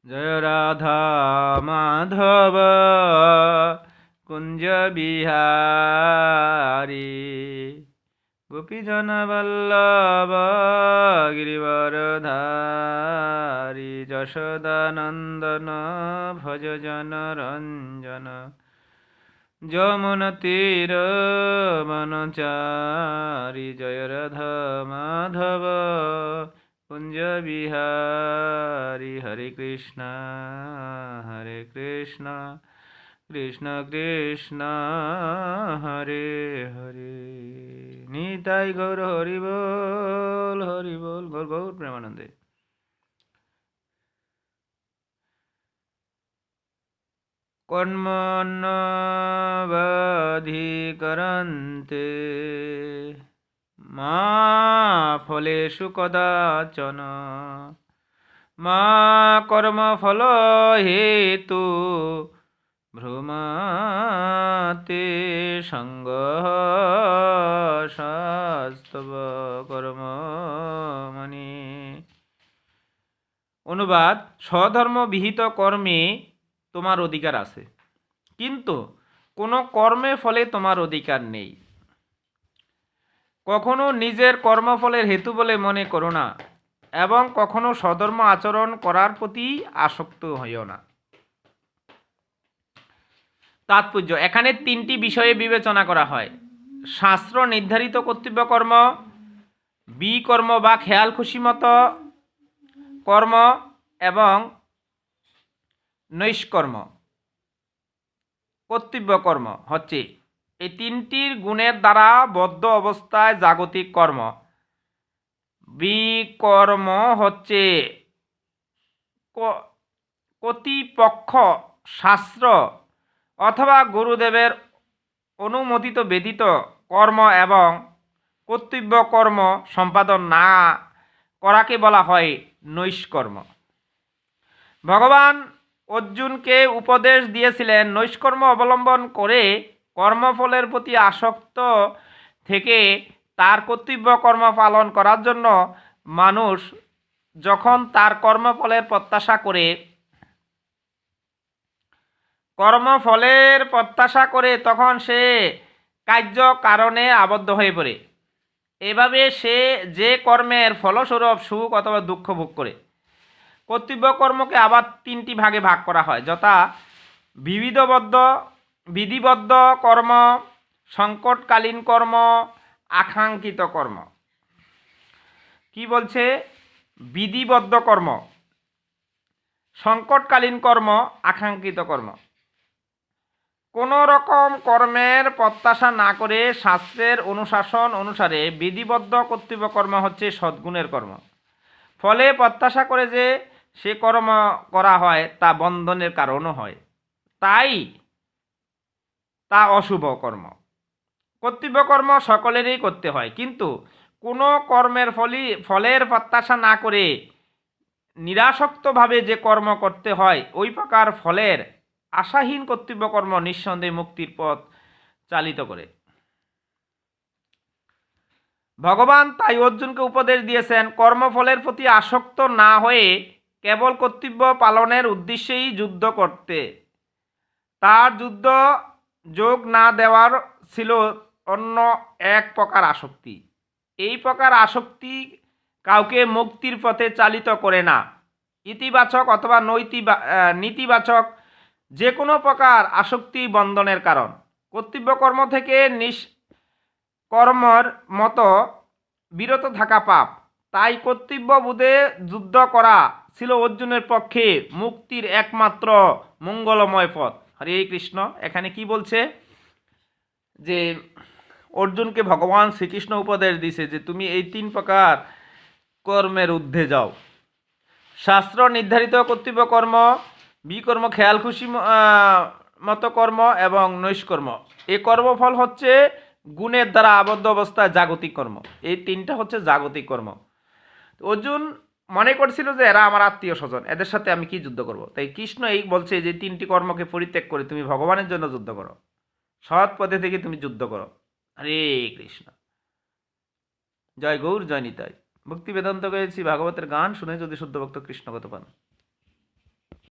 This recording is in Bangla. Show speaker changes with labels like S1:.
S1: জয় রাধা মাধব কুঞ্জ বিহারী গোপীজন বল্লভ গিরিবরধারী যশোদানন্দন ভজ জন রঞ্জন যমুনা তীর বনচারী জয় রাধা মাধব কুঞ্জ বিহারী হরে কৃষ্ণ কৃষ্ণ কৃষ্ণ হরে হরে নিতাই গৌর হরি বল গৌর গৌর প্রেমানন্দে। কর্মণ্যবধিকরন্তে মা ফলেষু কদাচন মা কর্মফল হেতু ভ্রূমাতে সঙ্গঃ শাস্তব কর্মমণি। অনুবাদ: স্বধর্ম বিহিত কর্মে তোমার অধিকার আছে, কিন্তু কোনো কর্মে ফলে তোমার অধিকার নেই। কখনো নিজের কর্মফলের হেতু বলে মনে করো না এবং কখনো স্বধর্ম আচরণ করার প্রতি আসক্ত হইও না। তাৎপর্য: এখানে তিনটি বিষয়ে বিবেচনা করা হয়: শাস্ত্র নির্ধারিত কর্তব্য কর্ম, বিকর্ম বা খেয়াল খুশিমতো কর্ম এবং নৈষ্কর্ম। কর্তব্য কর্ম হচ্ছে এই তিনটির গুণের দ্বারা বদ্ধ অবস্থায় জাগতিক কর্ম। বিকর্ম হচ্ছে কর্তৃপক্ষ, শাস্ত্র অথবা গুরুদেবের অনুমোদিত ব্যতীত কর্ম এবং কর্তব্য কর্ম সম্পাদন না করাকে বলা হয় নৈষ্কর্ম। ভগবান অর্জুনকে উপদেশ দিয়েছিলেন নৈষ্কর্ম অবলম্বন করে কর্মফলের প্রতি আসক্ত থেকে তার কর্তব্য কর্ম পালন করার জন্য। মানুষ যখন তার কর্মফলের প্রত্যাশা করে তখন সে কার্য কারণে আবদ্ধ হয়ে পড়ে। এভাবে সে যে কর্মের ফলস্বরূপ সুখ অথবা দুঃখ ভোগ করে। কর্তব্য কর্মকে আবার তিনটি ভাগে ভাগ করা হয়, যথা বিধিবদ্ধ কর্ম, সংকটকালীন কর্ম, আকাঙ্ক্ষিত কর্ম। কি বলছে? বিধিবদ্ধ কর্ম, সংকটকালীন কর্ম, আকাঙ্ক্ষিত কর্ম। কোনো রকম কর্মের প্রত্যাশা না করে শাস্ত্রের অনুশাসন অনুসারে বিধিবদ্ধ কর্তব্য কর্ম হচ্ছে সদ্গুণের কর্ম। ফলে প্রত্যাশা করে যে সে কর্ম করা হয় তা বন্ধনের কারণও হয়, তাই তা অশুভ কর্ম। কর্তব্য কর্ম সকলেরই করতে হয়, কিন্তু কোনো কর্মের ফলের প্রত্যাশা না করে নিরাসক্তভাবে যে কর্ম করতে হয় ওই প্রকার ফলের আশাহীন কর্তব্য কর্ম নিঃসন্দেহে মুক্তির পথ চালিত করে। ভগবান তাই অর্জুনকে উপদেশ দিয়েছেন কর্মফলের প্রতি আসক্ত না হয়ে কেবল কর্তব্য পালনের উদ্দেশ্যেই যুদ্ধ করতে। তার যুদ্ধ যোগ না দেওয়ার ছিল অন্য এক প্রকার আসক্তি। এই প্রকার আসক্তি কাউকে মুক্তির পথে চালিত করে না। ইতিবাচক অথবা নেতিবাচক যে কোনো প্রকার আসক্তি বন্ধনের কারণ। কর্তব্য কর্ম থেকে নিষ্কর্মর মতো বিরত থাকা পাপ। তাই কর্তব্য বোধে যুদ্ধ করা ছিল অর্জুনের পক্ষে মুক্তির একমাত্র মঙ্গলময় পথ। হরে কৃষ্ণ। এখানে কি বলছে? যে অর্জুনকে ভগবান শ্রীকৃষ্ণ উপদেশ দিছে যে তুমি এই তিন প্রকার কর্মের ঊর্ধ্বে যাও: শাস্ত্র নির্ধারিত কর্তব্য কর্ম, বিকর্ম খেয়াল খুশি মতো কর্ম এবং নৈষ্কর্ম। এই কর্মফল হচ্ছে গুণের দ্বারা আবদ্ধ অবস্থায় জাগতিক কর্ম। এই তিনটা হচ্ছে জাগতিক কর্ম। অর্জুন মনে করছিল যে এরা আমার আত্মীয় স্বজন, এদের সাথে আমি কি যুদ্ধ করব। তাই কৃষ্ণ এই বলছে যে তিনটি কর্মকে পরিত্যাগ করে তুমি ভগবানের জন্য যুদ্ধ করো, সৎ পথে থেকে তুমি যুদ্ধ করো। হরে কৃষ্ণ। জয় গৌর, জয় নিতাই। ভক্তি বেদান্ত গেয়েছি ভাগবতের গান শুনে যদি শুদ্ধ ভক্ত কৃষ্ণগত পান।